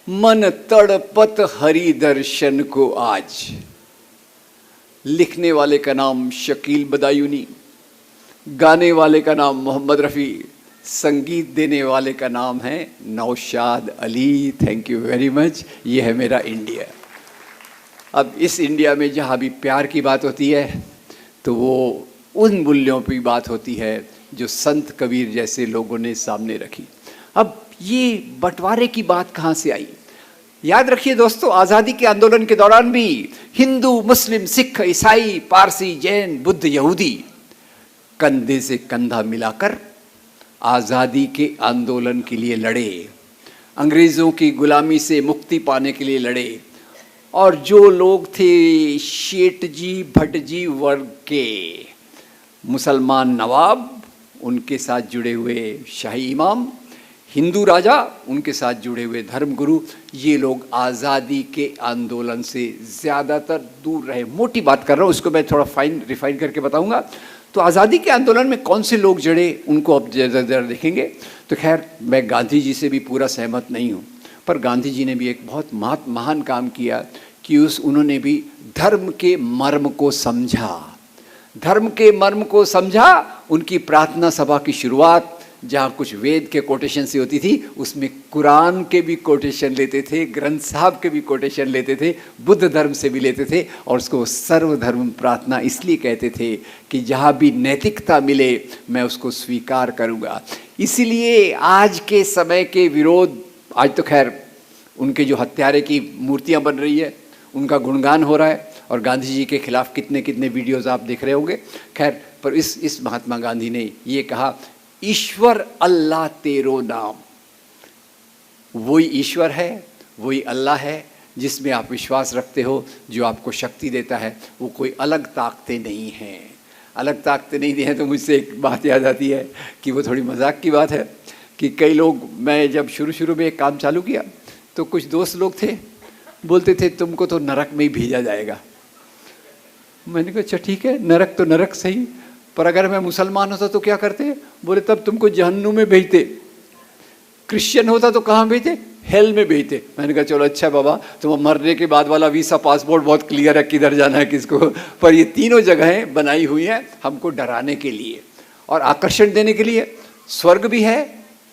मन तड़पत हरि दर्शन को आज। लिखने वाले का नाम शकील बदायूनी, गाने वाले का नाम मोहम्मद रफ़ी, संगीत देने वाले का नाम है Naushad Ali. Thank you very much. ये है मेरा इंडिया। अब इस इंडिया में जहाँ भी प्यार की बात होती है तो वो उन मूल्यों की बात होती है जो संत कबीर जैसे लोगों ने सामने रखी। अब ये बंटवारे की बात कहाँ से आई? याद रखिए दोस्तों, आज़ादी के आंदोलन के दौरान भी हिंदू, मुस्लिम, सिख, ईसाई, पारसी, जैन, बुद्ध, यहूदी कंधे से कंधा मिलाकर आज़ादी के आंदोलन के लिए लड़े, अंग्रेज़ों की गुलामी से मुक्ति पाने के लिए लड़े। और जो लोग थे शेठ जी भट्ट जी वर्ग के, मुसलमान नवाब, उनके साथ जुड़े हुए शाही इमाम, हिंदू राजा, उनके साथ जुड़े हुए धर्मगुरु, ये लोग आज़ादी के आंदोलन से ज़्यादातर दूर रहे। मोटी बात कर रहा हूँ, उसको मैं थोड़ा रिफाइन करके बताऊँगा। तो आज़ादी के आंदोलन में कौन से लोग जुड़े उनको अब ज़रा देखेंगे। तो खैर, मैं गांधी जी से भी पूरा सहमत नहीं हूँ, पर गांधी जी ने भी एक बहुत महान काम किया कि उन्होंने भी धर्म के मर्म को समझा। धर्म के मर्म को समझा। उनकी प्रार्थना सभा की शुरुआत जहाँ कुछ वेद के कोटेशन से होती थी, उसमें कुरान के भी कोटेशन लेते थे, ग्रंथ साहब के भी कोटेशन लेते थे, बुद्ध धर्म से भी लेते थे। और उसको सर्वधर्म प्रार्थना इसलिए कहते थे कि जहाँ भी नैतिकता मिले मैं उसको स्वीकार करूँगा। इसीलिए आज के समय के विरोध, आज तो खैर उनके जो हत्यारे की मूर्तियाँ बन रही है उनका गुणगान हो रहा है, और गांधी जी के खिलाफ कितने कितने वीडियोज़ आप देख रहे होंगे। खैर, पर इस महात्मा गांधी ने ये कहा, ईश्वर अल्लाह तेरो नाम। वही ईश्वर है, वही अल्लाह है जिसमें आप विश्वास रखते हो, जो आपको शक्ति देता है। वो कोई अलग ताकतें नहीं हैं। अलग ताकतें नहीं हैं तो मुझसे एक बात याद आती है कि वो थोड़ी मजाक की बात है कि कई लोग, मैं जब शुरू में एक काम चालू किया तो कुछ दोस्त लोग थे, बोलते थे तुमको तो नरक में ही भेजा जाएगा। मैंने कहा अच्छा ठीक है, नरक तो नरक सही, पर अगर मैं मुसलमान होता तो क्या करते? बोले तब तुमको जहन्नुम में भेजते। क्रिश्चियन होता तो कहाँ भेजते? हेल में भेजते। मैंने कहा चलो अच्छा बाबा, तुम मरने के बाद वाला वीसा पासपोर्ट बहुत क्लियर है किधर जाना है किसको। पर ये तीनों जगहें बनाई हुई हैं हमको डराने के लिए और आकर्षण देने के लिए। स्वर्ग भी है,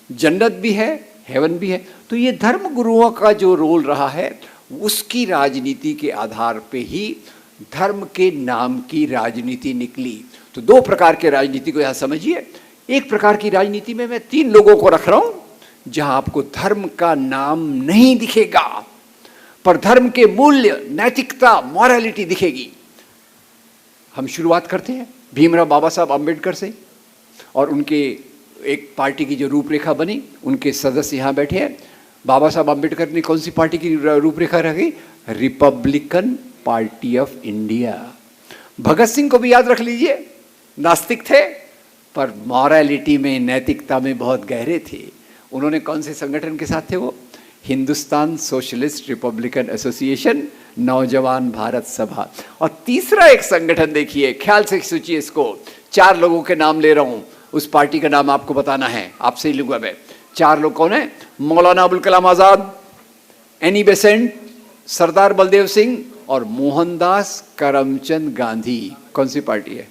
जन्नत भी है, हेवन भी है। तो ये धर्म गुरुओं का जो रोल रहा है, उसकी राजनीति के आधार पे ही धर्म के नाम की राजनीति निकली। तो 2 प्रकार के राजनीति को यहाँ समझिए। एक प्रकार की राजनीति में मैं 3 लोगों को रख रहा हूं जहां आपको धर्म का नाम नहीं दिखेगा, पर धर्म के मूल्य, नैतिकता, मॉरलिटी दिखेगी। हम शुरुआत करते हैं भीमराव बाबा साहब अम्बेडकर से, और उनके एक पार्टी की जो रूपरेखा बनी, उनके सदस्य यहाँ बैठे हैं। बाबा साहब अम्बेडकर ने कौन सी पार्टी की रूपरेखा रखी? Republican Party of India. Bhagat Singh को भी याद रख लीजिए, नास्तिक थे पर मॉरलिटी में, नैतिकता में बहुत गहरे थे। उन्होंने कौन से संगठन के साथ थे? वो हिंदुस्तान सोशलिस्ट रिपब्लिकन एसोसिएशन, नौजवान भारत सभा। और तीसरा एक संगठन देखिए, ख्याल से सोचिए इसको, 4 लोगों के नाम ले रहा हूं, उस पार्टी का नाम आपको बताना है, आपसे ही लूंगा मैं। 4 लोग कौन है? मौलाना अबुल कलाम आजाद, एनी बेसेंट, सरदार बलदेव सिंह और मोहनदास करमचंद गांधी। कौन सी पार्टी है?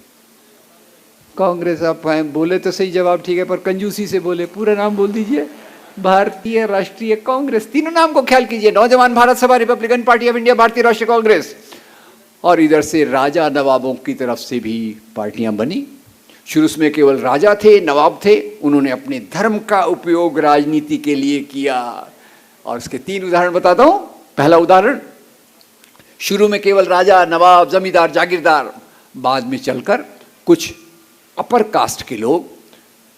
कांग्रेस। आप बोले तो सही जवाब, ठीक है, पर कंजूसी से बोले, पूरा नाम बोल दीजिए। भारतीय राष्ट्रीय कांग्रेस। तीनों नाम को ख्याल कीजिए, नौजवान भारत सभा, रिपब्लिकन पार्टी ऑफ इंडिया, भारतीय राष्ट्रीय कांग्रेस। और इधर से राजा नवाबों की तरफ से भी पार्टियां बनी। शुरू में केवल राजा थे, नवाब थे, उन्होंने अपने धर्म का उपयोग राजनीति के लिए किया। और उसके 3 उदाहरण बताता हूं। पहला उदाहरण, शुरू में केवल राजा, नवाब, जमींदार, जागीरदार, बाद में चलकर कुछ अपर कास्ट के लोग,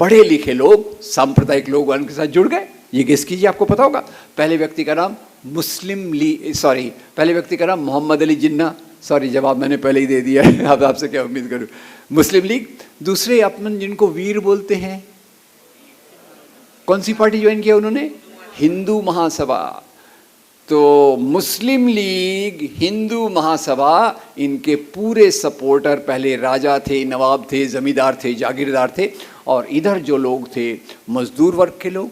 पढ़े लिखे लोग, सांप्रदायिक लोग उनके साथ जुड़ गए। ये गेस कीजिए, आपको पता होगा। पहले व्यक्ति का नाम पहले व्यक्ति का नाम मोहम्मद अली जिन्ना। सॉरी, जवाब मैंने पहले ही दे दिया है, अब आपसे क्या उम्मीद करूं। मुस्लिम लीग। दूसरे अपन जिनको वीर बोलते हैं, कौन सी पार्टी ज्वाइन किया उन्होंने? हिंदू महासभा। तो मुस्लिम लीग, हिंदू महासभा, इनके पूरे सपोर्टर पहले राजा थे, नवाब थे, जमींदार थे, जागीरदार थे। और इधर जो लोग थे, मजदूर वर्ग के लोग,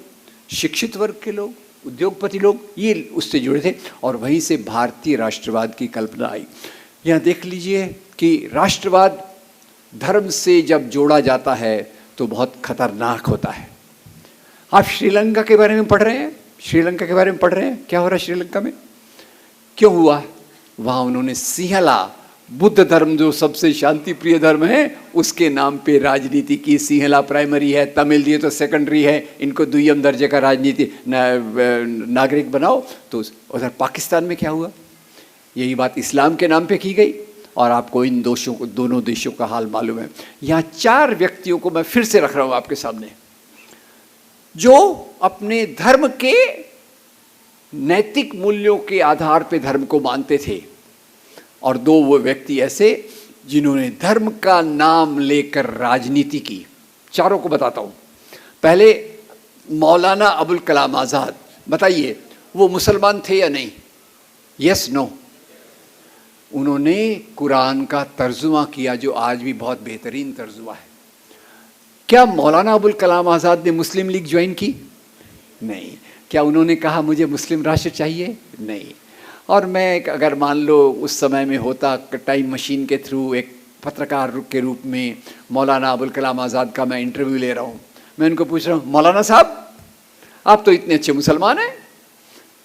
शिक्षित वर्ग के लोग, उद्योगपति लोग, ये उससे जुड़े थे। और वहीं से भारतीय राष्ट्रवाद की कल्पना आई। यहाँ देख लीजिए कि राष्ट्रवाद धर्म से जब जोड़ा जाता है तो बहुत खतरनाक होता है। आप श्रीलंका के बारे में पढ़ रहे हैं, श्रीलंका के बारे में पढ़ रहे हैं, क्या हो रहा है श्रीलंका में, क्यों हुआ? वहां उन्होंने सिंहला, बुद्ध धर्म जो सबसे शांति प्रिय धर्म है, उसके नाम पे राजनीति की। सिंहला प्राइमरी है, तमिल दिए तो सेकेंडरी है, इनको द्वितीय दर्जे का राजनीति नागरिक बनाओ। तो उधर पाकिस्तान में क्या हुआ? यही बात इस्लाम के नाम पे की गई। और आपको इन दोनों देशों का हाल मालूम है। यहाँ 4 व्यक्तियों को मैं फिर से रख रहा हूं आपके सामने, जो अपने धर्म के नैतिक मूल्यों के आधार पे धर्म को मानते थे। और 2 वो व्यक्ति ऐसे जिन्होंने धर्म का नाम लेकर राजनीति की। चारों को बताता हूं। पहले मौलाना अबुल कलाम आजाद। बताइए, वो मुसलमान थे या नहीं? Yes, no. उन्होंने कुरान का तर्जुमा किया, जो आज भी बहुत बेहतरीन तर्जुमा है। क्या मौलाना अबुल कलाम आज़ाद ने मुस्लिम लीग ज्वाइन की? नहीं। क्या उन्होंने कहा मुझे मुस्लिम राष्ट्र चाहिए? नहीं। और मैं अगर मान लो उस समय में होता, टाइम मशीन के थ्रू एक पत्रकार के रूप में मौलाना अबुल कलाम आज़ाद का मैं इंटरव्यू ले रहा हूँ, मैं उनको पूछ रहा हूँ, मौलाना साहब आप तो इतने अच्छे मुसलमान हैं,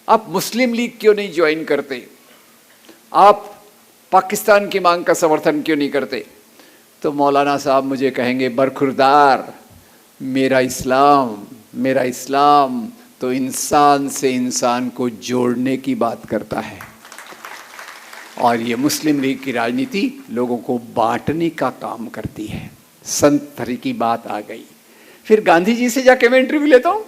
आप मुस्लिम लीग क्यों नहीं ज्वाइन करते? आप पाकिस्तान की मांग का समर्थन क्यों नहीं करते? तो मौलाना साहब मुझे कहेंगे, बरखुरदार, मेरा इस्लाम तो इंसान से इंसान को जोड़ने की बात करता है, और ये मुस्लिम लीग की राजनीति लोगों को बांटने का काम करती है। संत थरी की बात आ गई। फिर गांधी जी से जाके मैं इंटरव्यू लेता हूँ,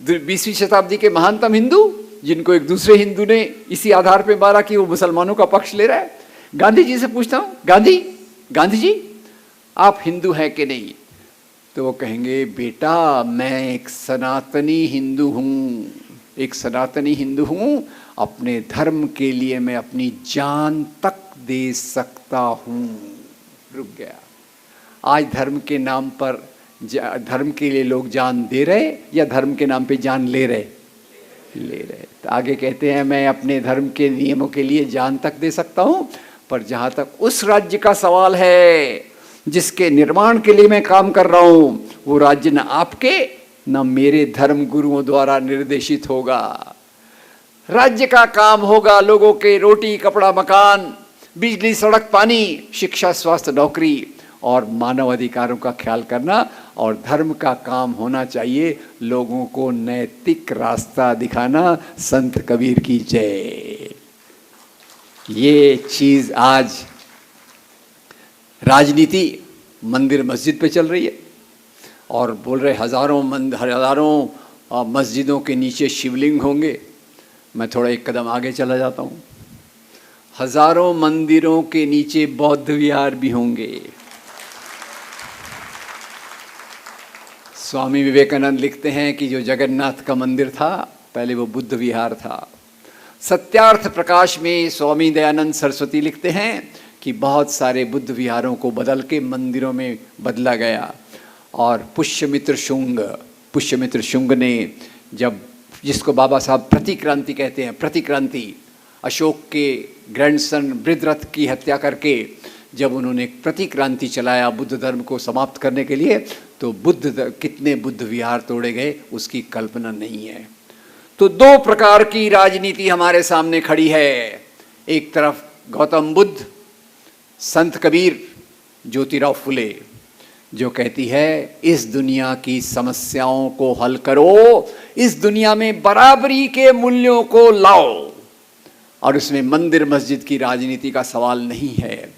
20वीं शताब्दी के महानतम हिंदू, जिनको एक दूसरे हिंदू ने इसी आधार पे मारा कि वो मुसलमानों का पक्ष ले रहा है। गांधी जी से पूछता हूँ, गांधी जी आप हिंदू हैं कि नहीं? तो वो कहेंगे, बेटा मैं एक सनातनी हिंदू हूँ, अपने धर्म के लिए मैं अपनी जान तक दे सकता हूँ। रुक गया। आज धर्म के नाम पर, धर्म के लिए लोग जान दे रहे या धर्म के नाम पे जान ले रहे? तो आगे कहते हैं, मैं अपने धर्म के नियमों के लिए जान तक दे सकता हूँ, पर जहाँ तक उस राज्य का सवाल है जिसके निर्माण के लिए मैं काम कर रहा हूँ, वो राज्य न आपके न मेरे धर्म गुरुओं द्वारा निर्देशित होगा। राज्य का काम होगा लोगों के रोटी, कपड़ा, मकान, बिजली, सड़क, पानी, शिक्षा, स्वास्थ्य, नौकरी और मानव अधिकारों का ख्याल करना। और धर्म का काम होना चाहिए लोगों को नैतिक रास्ता दिखाना। संत कबीर की जय। ये चीज आज राजनीति मंदिर मस्जिद पे चल रही है, और बोल रहे हजारों मस्जिदों के नीचे शिवलिंग होंगे। मैं थोड़ा एक कदम आगे चला जाता हूँ, हजारों मंदिरों के नीचे बौद्ध विहार भी होंगे। स्वामी विवेकानंद लिखते हैं कि जो जगन्नाथ का मंदिर था पहले वो बुद्ध विहार था। सत्यार्थ प्रकाश में स्वामी दयानंद सरस्वती लिखते हैं कि बहुत सारे बुद्ध विहारों को बदल के मंदिरों में बदला गया। और पुष्यमित्र शुंग ने जब, जिसको बाबा साहब प्रतिक्रांति कहते हैं, प्रतिक्रांति, अशोक के ग्रैंडसन बृहद्रथ की हत्या करके जब उन्होंने प्रतिक्रांति चलाया बुद्ध धर्म को समाप्त करने के लिए, तो कितने बुद्ध विहार तोड़े गए उसकी कल्पना नहीं है। तो दो प्रकार की राजनीति हमारे सामने खड़ी है। एक तरफ गौतम बुद्ध, संत कबीर, ज्योतिराव फुले, जो कहती है इस दुनिया की समस्याओं को हल करो, इस दुनिया में बराबरी के मूल्यों को लाओ, और उसमें मंदिर मस्जिद की राजनीति का सवाल नहीं है।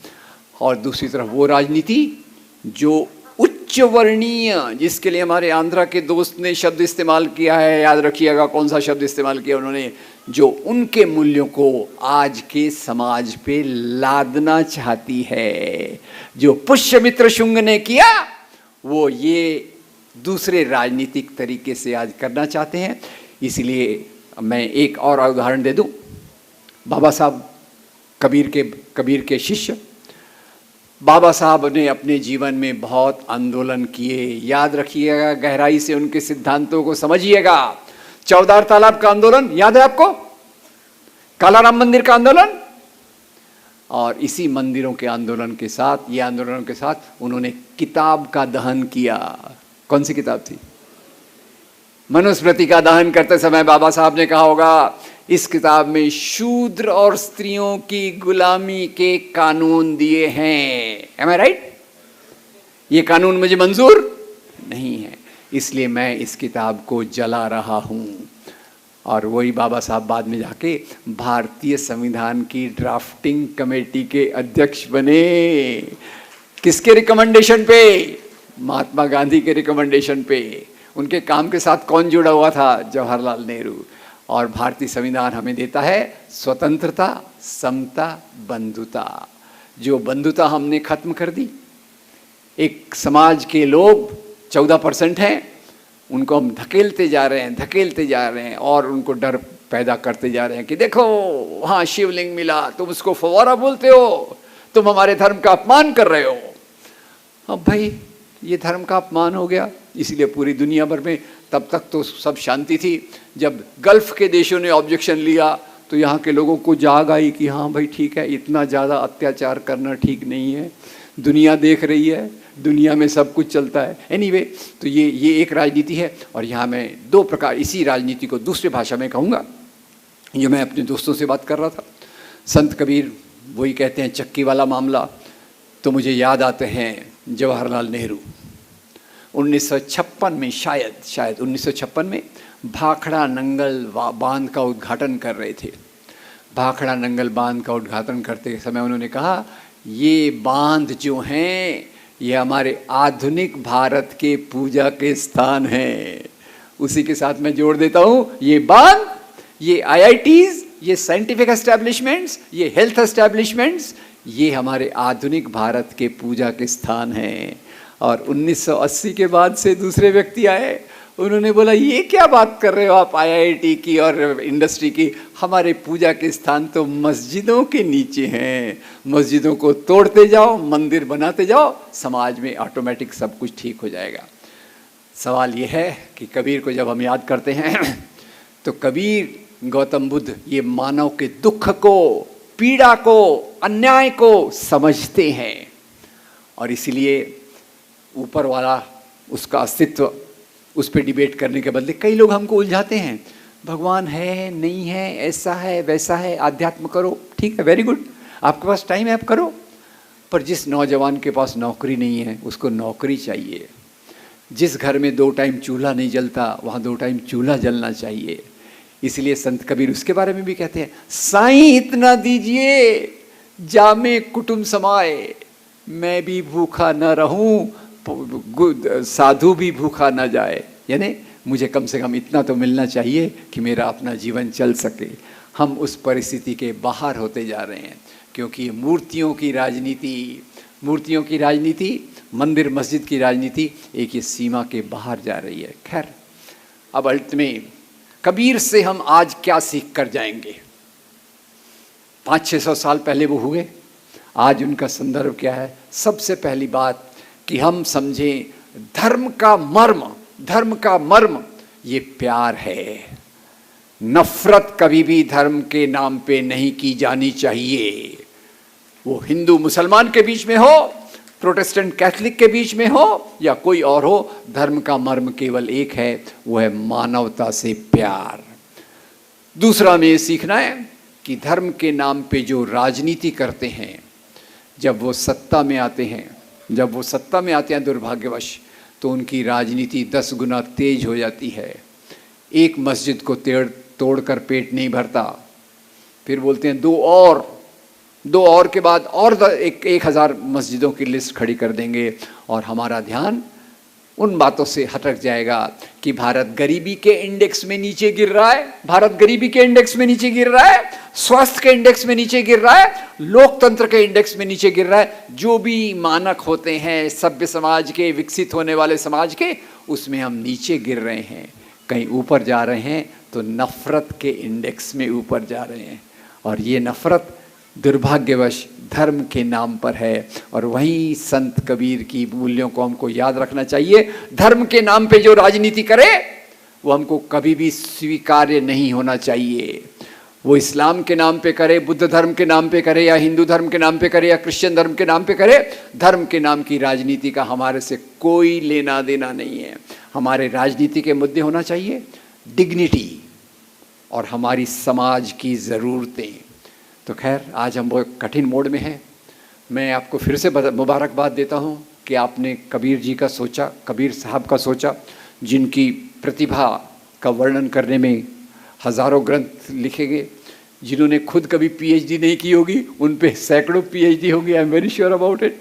और दूसरी तरफ वो राजनीति जो उच्च वर्णीय, जिसके लिए हमारे आंध्रा के दोस्त ने शब्द इस्तेमाल किया है, याद रखिएगा कौन सा शब्द इस्तेमाल किया उन्होंने, जो उनके मूल्यों को आज के समाज पे लादना चाहती है। जो पुष्यमित्र शुंग ने किया वो ये दूसरे राजनीतिक तरीके से आज करना चाहते हैं। इसलिए मैं एक और उदाहरण दे दूं। बाबा साहब कबीर के शिष्य, बाबा साहब ने अपने जीवन में बहुत आंदोलन किए। याद रखिएगा, गहराई से उनके सिद्धांतों को समझिएगा। चौदार तालाब का आंदोलन याद है आपको, कालाराम मंदिर का आंदोलन, और इसी मंदिरों के आंदोलन के साथ, ये आंदोलनों के साथ उन्होंने किताब का दहन किया। कौन सी किताब थी? मनुस्मृति का दहन करते समय बाबा साहब ने कहा होगा, इस किताब में शूद्र और स्त्रियों की गुलामी के कानून दिए हैं। एम आई राइट? ये कानून मुझे मंजूर नहीं है, इसलिए मैं इस किताब को जला रहा हूं। और वही बाबा साहब बाद में जाके भारतीय संविधान की ड्राफ्टिंग कमेटी के अध्यक्ष बने। किसके रिकमेंडेशन पे? महात्मा गांधी के रिकमेंडेशन पे। उनके काम के साथ कौन जुड़ा हुआ था? जवाहरलाल नेहरू। और भारतीय संविधान हमें देता है स्वतंत्रता, समता, बंधुता। जो बंधुता हमने खत्म कर दी। एक समाज के लोग 14% हैं, उनको हम धकेलते जा रहे हैं और उनको डर पैदा करते जा रहे हैं कि देखो वहाँ शिवलिंग मिला, तुम उसको फव्वारा बोलते हो, तुम हमारे धर्म का अपमान कर रहे हो। अब भाई ये धर्म का अपमान हो गया, इसलिए पूरी दुनिया भर में तब तक तो सब शांति थी। जब गल्फ के देशों ने ऑब्जेक्शन लिया तो यहाँ के लोगों को जाग आई कि हाँ भाई ठीक है, इतना ज़्यादा अत्याचार करना ठीक नहीं है, दुनिया देख रही है, दुनिया में सब कुछ चलता है। एनीवे, तो ये एक राजनीति है। और यहाँ मैं दो प्रकार, इसी राजनीति को दूसरे भाषा में कहूँगा, जो मैं अपने दोस्तों से बात कर रहा था। संत कबीर वही कहते हैं, चक्की वाला मामला, तो मुझे याद आते हैं जवाहरलाल नेहरू 1956 में, शायद 1956 में भाखड़ा नंगल बांध का उद्घाटन कर रहे थे। भाखड़ा नंगल बांध का उद्घाटन करते समय उन्होंने कहा, ये बांध जो हैं ये हमारे आधुनिक भारत के पूजा के स्थान हैं। उसी के साथ मैं जोड़ देता हूँ, ये बांध, ये IITs, ये साइंटिफिक एस्टैब्लिशमेंट्स, ये हेल्थ एस्टैब्लिशमेंट्स, ये हमारे आधुनिक भारत के पूजा के स्थान हैं। और 1980 के बाद से दूसरे व्यक्ति आए, उन्होंने बोला ये क्या बात कर रहे हो आप IIT की और इंडस्ट्री की, हमारे पूजा के स्थान तो मस्जिदों के नीचे हैं। मस्जिदों को तोड़ते जाओ, मंदिर बनाते जाओ, समाज में ऑटोमेटिक सब कुछ ठीक हो जाएगा। सवाल ये है कि कबीर को जब हम याद करते हैं तो कबीर, गौतम बुद्ध ये मानव के दुख को, पीड़ा को, अन्याय को समझते हैं। और इसलिए ऊपर वाला, उसका अस्तित्व, उस पर डिबेट करने के बदले कई लोग हमको उलझाते हैं, भगवान है नहीं है, ऐसा है वैसा है, आध्यात्म करो, ठीक है, वेरी गुड, आपके पास टाइम है आप करो। पर जिस नौजवान के पास नौकरी नहीं है उसको नौकरी चाहिए। जिस घर में 2 टाइम चूल्हा नहीं जलता वहाँ 2 टाइम चूल्हा जलना चाहिए। इसलिए संत कबीर उसके बारे में भी कहते हैं, साईं इतना दीजिए जामे कुटुंब समाए, मैं भी भूखा न रहूं, साधु भी भूखा न जाए। यानी मुझे कम से कम इतना तो मिलना चाहिए कि मेरा अपना जीवन चल सके। हम उस परिस्थिति के बाहर होते जा रहे हैं, क्योंकि मूर्तियों की राजनीति, मंदिर मस्जिद की राजनीति एक ये सीमा के बाहर जा रही है। खैर, अब अंत में कबीर से हम आज क्या सीख कर जाएंगे? 500-600 साल पहले वो हुए, आज उनका संदर्भ क्या है? सबसे पहली बात कि हम समझें धर्म का मर्म ये प्यार है। नफरत कभी भी धर्म के नाम पे नहीं की जानी चाहिए। वो हिंदू मुसलमान के बीच में हो, प्रोटेस्टेंट कैथलिक के बीच में हो या कोई और हो, धर्म का मर्म केवल एक है, वो है मानवता से प्यार। दूसरा हमें ये सीखना है कि धर्म के नाम पे जो राजनीति करते हैं, जब वो सत्ता में आते हैं दुर्भाग्यवश, तो उनकी राजनीति 10 गुना तेज हो जाती है। एक मस्जिद को तोड़कर पेट नहीं भरता, फिर बोलते हैं दो और के बाद और 1000 मस्जिदों की लिस्ट खड़ी कर देंगे, और हमारा ध्यान उन बातों से हटक जाएगा कि भारत गरीबी के इंडेक्स में नीचे गिर रहा है, स्वास्थ्य के इंडेक्स में नीचे गिर रहा है, लोकतंत्र के इंडेक्स में नीचे गिर रहा है। जो भी मानक होते हैं सभ्य समाज के, विकसित होने वाले समाज के, उसमें हम नीचे गिर रहे हैं। कहीं ऊपर जा रहे हैं तो नफरत के इंडेक्स में ऊपर जा रहे हैं, और ये नफरत दुर्भाग्यवश धर्म के नाम पर है। और वहीं संत कबीर की मूल्यों को हमको याद रखना चाहिए। धर्म के नाम पे जो राजनीति करे वो हमको कभी भी स्वीकार्य नहीं होना चाहिए। वो इस्लाम के नाम पे करे, बुद्ध धर्म के नाम पे करे, या हिंदू धर्म के नाम पे करे, या क्रिश्चियन धर्म के नाम पे करे, धर्म के नाम की राजनीति का हमारे से कोई लेना देना नहीं है। हमारे राजनीति के मुद्दे होना चाहिए डिग्निटी और हमारी समाज की ज़रूरतें। तो खैर, आज हम बहुत कठिन मोड में हैं। मैं आपको फिर से मुबारकबाद देता हूँ कि आपने कबीर जी का सोचा, कबीर साहब का सोचा, जिनकी प्रतिभा का वर्णन करने में हज़ारों ग्रंथ लिखे गए। जिन्होंने खुद कभी पीएचडी नहीं की होगी, उन पे सैकड़ों पीएचडी होंगी, I am very sure about it.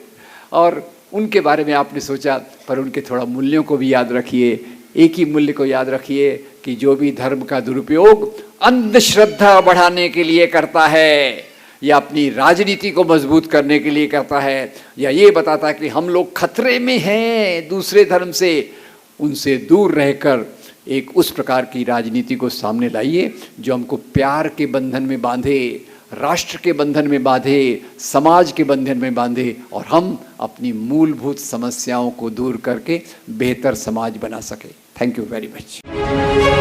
और उनके बारे में आपने सोचा, पर उनके थोड़ा मूल्यों को भी याद रखिए। एक ही मूल्य को याद रखिए कि जो भी धर्म का दुरुपयोग अंधश्रद्धा बढ़ाने के लिए करता है, या अपनी राजनीति को मजबूत करने के लिए करता है, या ये बताता है कि हम लोग खतरे में हैं दूसरे धर्म से, उनसे दूर रहकर एक उस प्रकार की राजनीति को सामने लाइए जो हमको प्यार के बंधन में बांधे, राष्ट्र के बंधन में बांधे, समाज के बंधन में बांधे, और हम अपनी मूलभूत समस्याओं को दूर करके बेहतर समाज बना सके। Thank you very much.